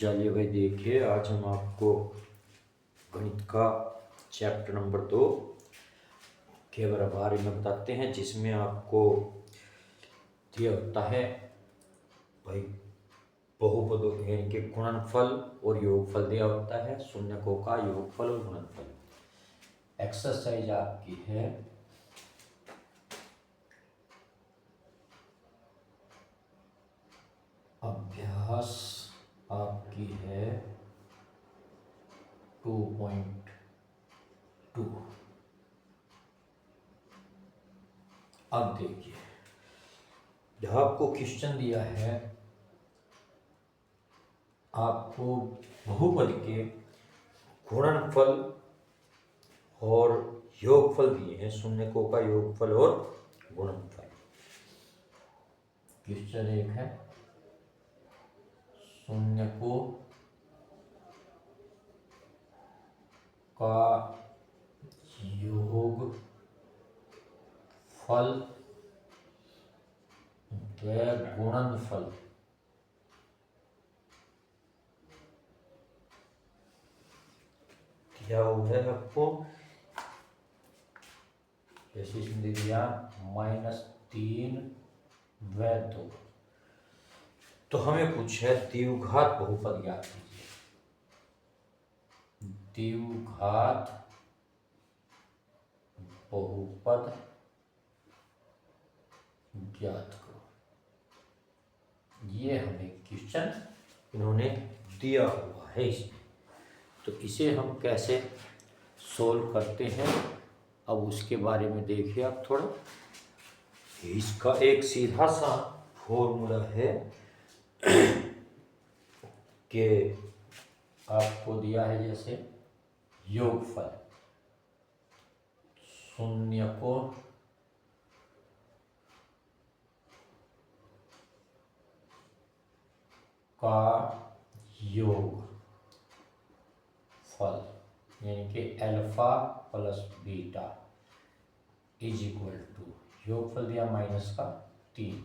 चलिए भाई, देखिए आज हम आपको गणित का चैप्टर नंबर 2 के बारे में बताते हैं, जिसमें आपको दिया होता है भाई बहुपदों यानी कि गुणनफल और योगफल दिया होता है, शून्यकों का योगफल और गुणनफल। एक्सरसाइज आपकी है अभ्यास आपकी है 2.2। अब देखिए, जहाँ आपको क्वेश्चन दिया है, आपको बहुपद के गुणनफल और योगफल दिए हैं, शून्यकों का योगफल और गुणनफल। क्वेश्चन एक है शून्यकों का योगफल व गुणनफल क्या हुआ है आपको, जैसे इसमें दे दिया -3 व 2। तो हमें पूछा है द्विघात बहुपद ज्ञात कीजिए। द्विघात बहुपद ज्ञात करो। ये हमें क्वेश्चन इन्होंने दिया हुआ है इसमें, तो इसे हम कैसे सोल्व करते हैं अब उसके बारे में देखिए आप थोड़ा। इसका एक सीधा सा फॉर्मूला है कि आपको दिया है जैसे योगफल शून्यकों का योगफल यानी कि alpha plus beta is equal to, योगफल दिया -3,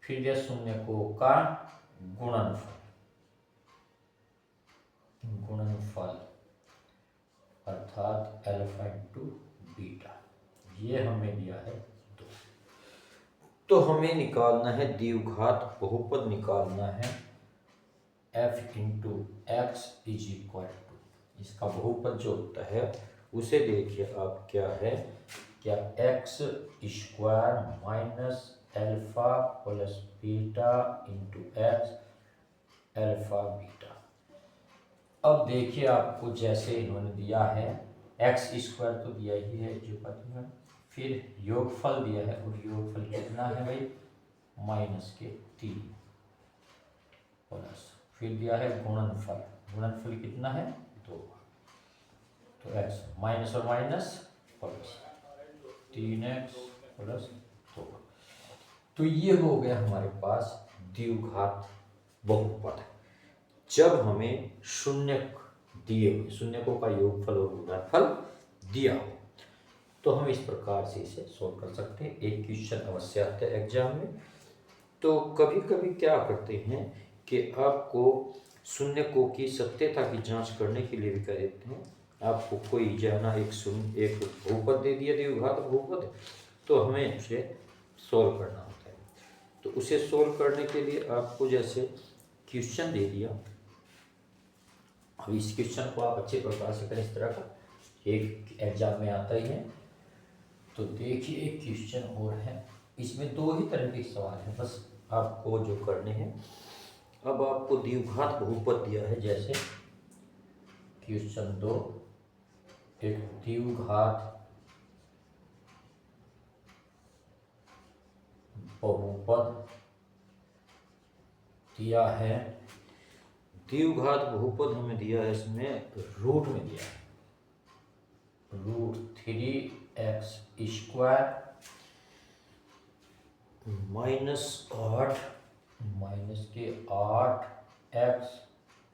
फिर दिया शून्यकों का गुणनफल अर्थात अल्फा इंटू बीटा, ये हमें दिया है 2। तो हमें निकालना है द्विघात बहुपद, निकालना है f into x is equal to, इसका बहुपद जो होता है उसे देखिए आप क्या है, क्या x square minus alpha plus beta into x alpha beta. अब देखिए आपको जैसे इन्होंने दिया है x स्क्वायर तो दिया ही है जो पता है, फिर योगफल दिया है और योगफल कितना है भाई -3 प्लस, फिर दिया है गुणनफल, गुणनफल कितना है 2, तो x माइनस और माइनस प्लस 3x प्लस 2। तो ये हो गया हमारे पास द्विघात बहुपद। जब हमें शून्यक दिए हुए, शून्यकों का योगफल और गुणनफल दिया हो, तो हम इस प्रकार से इसे सोल्व कर सकते हैं। एक क्वेश्चन अवश्य आता है एग्जाम में, तो कभी कभी क्या करते हैं कि आपको शून्यकों की सत्यता की जांच करने के लिए भी कह देते हैं। आपको कोई जाना एक बहुपद दे दिया, द्विघात बहुपद, तो हमें उसे सोल्व करना होता है। तो उसे सोल्व करने के लिए आपको जैसे क्वेश्चन दे दिया, अब इस क्वेश्चन को आप अच्छे प्रकार से करें, इस तरह का एक एग्जाम में आता ही है। तो देखिए एक क्वेश्चन और है, इसमें 2 ही तरह के सवाल हैं, बस आपको जो करने हैं। अब आपको द्विघात बहुपद दिया है, जैसे क्वेश्चन 2, एक द्विघात बहुपद दिया है, द्विघात बहुपद हमें दिया है, इसमें रूट में दिया है √3x स्क्वायर -8 -8x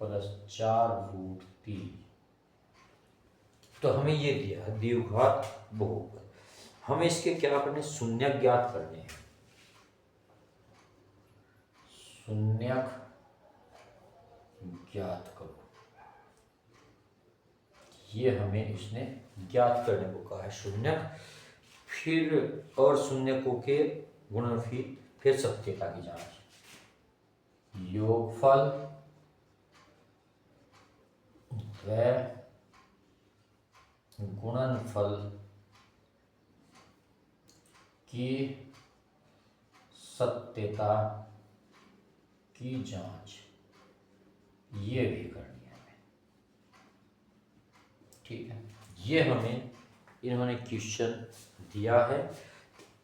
प्लस 4√3। तो हमें ये दिया है द्विघात बहुपद। हमें इसके क्या करने, शून्यक ज्ञात करने हैं। शून्यक ज्ञात करो। ये हमें इसने ज्ञात करने को कहा है शून्यक। फिर और शून्यकों के गुणनफल, फिर सत्यता की जांच। योगफल व गुणनफल की सत्यता की जांच, ये भी करनी है हमें। ठीक है, ये हमें इन्होंने क्वेश्चन दिया है।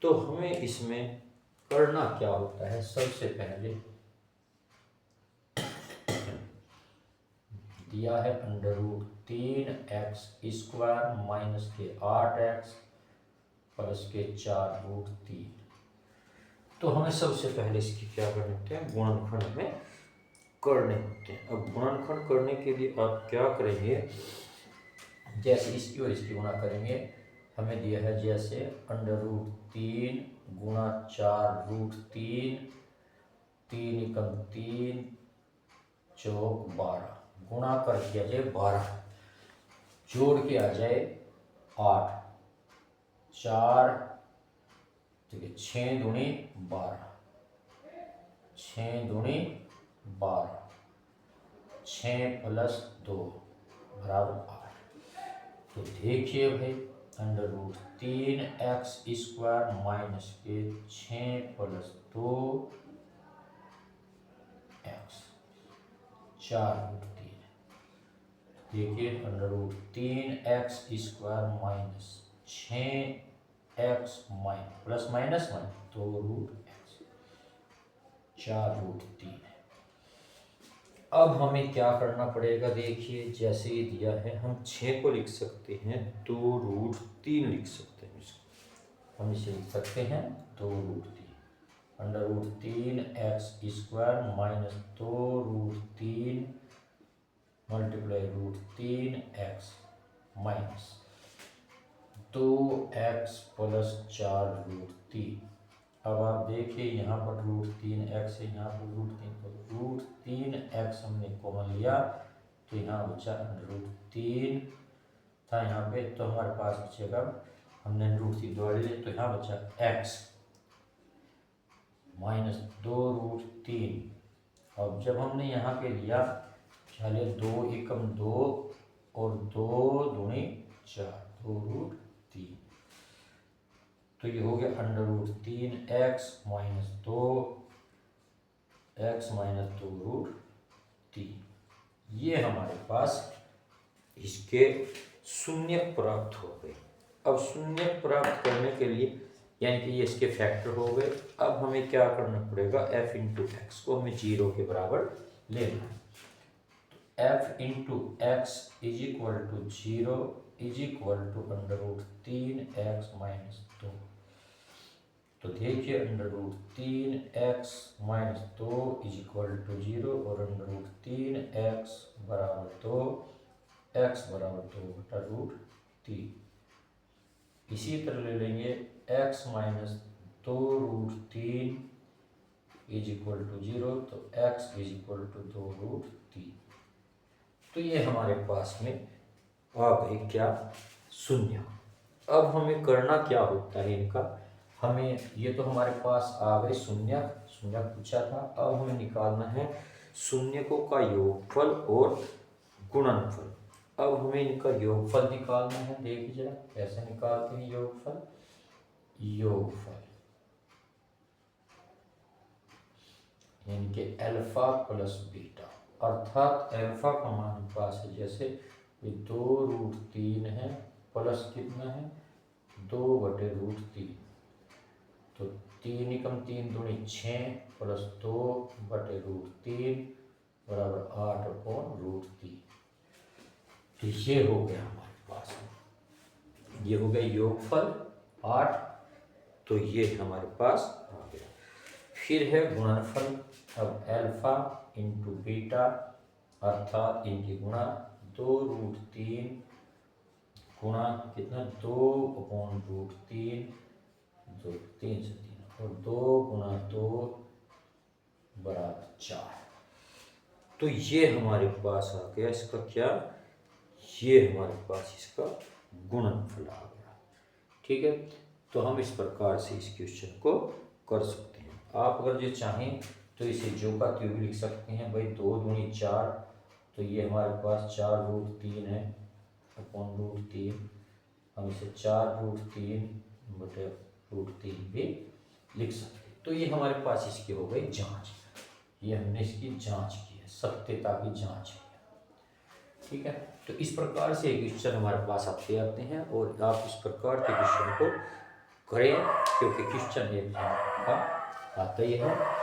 तो हमें इसमें करना क्या होता है, सबसे पहले दिया है √3x² माइनस के 8x प्लस के 4√3। तो हमें सबसे पहले इसकी क्या करने होते हैं, गुणनखंड हमें करने होते हैं। अब गुणनखंड करने के लिए आप क्या करेंगे, जैसे इसकी और इसकी गुणा करेंगे। हमें दिया है जैसे √3 गुणा 4√3, 3 एकम 3 चौक 12, गुणा कर दिया जाए 12, जोड़ के आ जाए 8, 4 ठीक है, 6 दूनी 12, 6 दूनी 12, 6 प्लस 2 बराबर 8। तो देखिए भाई, √3x² माइनस के 6 प्लस 2x 4√3। देखिए √3x² minus 6x plus minus 2√x 4√3। अब हमें क्या करना पड़ेगा, देखिए जैसे ये दिया है, हम 6 को लिख सकते हैं 2√3 लिख सकते हैं। इसको हम इसे लिख सकते हैं 2√3, √3x² minus 2√3 multiply √3x minus 2x plus 4√3। अब आप देखिए यहाँ पर √3x है, यहाँ पर √3, तो √3x हमने कॉमन लिया तो यहाँ बचा √3 था यहाँ पे, तो हमारे पास बचेगा, हमने √3 जोड़ लिए तो यहाँ बचा x माइनस 2√3। अब जब हमने यहाँ पे लिया, चलिए 2 एकम 2 और 2 दूनी 4, 2√3, तो ये हो गया √3x माइनस 2x माइनस 2√3। ये हमारे पास इसके शून्य प्राप्त हो गए। अब शून्य प्राप्त करने के लिए, यानी कि ये इसके फैक्टर हो गए। अब हमें क्या करना पड़ेगा, f इंटू एक्स को हमें 0 के बराबर लेना है। तो f into x is equal to 0 is equal to √3x minus 2। तो देखिए √3x minus 2 is equal to 0 और √3x बराबर 2, x बराबर 2/√3। इसी तरह ले लेंगे x minus 2√3 is equal to 0, तो x इज इक्वल टू 2√3। तो ये हमारे पास में आ गई क्या, शून्य। अब हमें करना क्या होता है इनका, हमें ये तो हमारे पास आ गए शून्य पूछा था। अब हमें निकालना है शून्यकों का योगफल और गुणनफल। अब हमें इनका योगफल निकालना है। देखिए जरा कैसे निकालते हैं योगफल। यानी कि अल्फा प्लस बीटा, अर्थात अल्फा का मान पास है, जैसे 2√3 है प्लस कितना है 2/√3, तो 3 एकम 3 दूनी 6 प्लस 2/√3 बराबर 8/√3। तो ये हो गया हमारे पास, ये हो गया योगफल 8। तो ये हमारे पास आ गया। फिर है गुणनफल। अब अल्फा इंटू बीटा अर्थात इनकी गुणा 2√3 गुणा कितना 2/√3, जो 3 से 3 और 2 गुणा 2 बराबर 4। तो ये हमारे पास आ गया इसका क्या, ये हमारे पास इसका गुणनफल आ गया। ठीक है, तो हम इस प्रकार से इस क्वेश्चन को कर सकते हैं। आप अगर ये चाहें तो इसे जो का त्यों भी लिख सकते हैं भाई, 2 दूनी 4, तो ये हमारे पास 4√3 है अपॉन √3, हम इसे 4√3 बटे √3 भी लिख सकते हैं। तो ये हमारे पास इसकी हो गई जांच, ये हमने इसकी जांच की है, सत्यता की जांच की है। ठीक है, तो इस प्रकार से क्वेश्चन हमारे पास आते आते हैं और आप इस प्रकार के क्वेश्चन को करें, क्योंकि क्वेश्चन एक का आता ही है।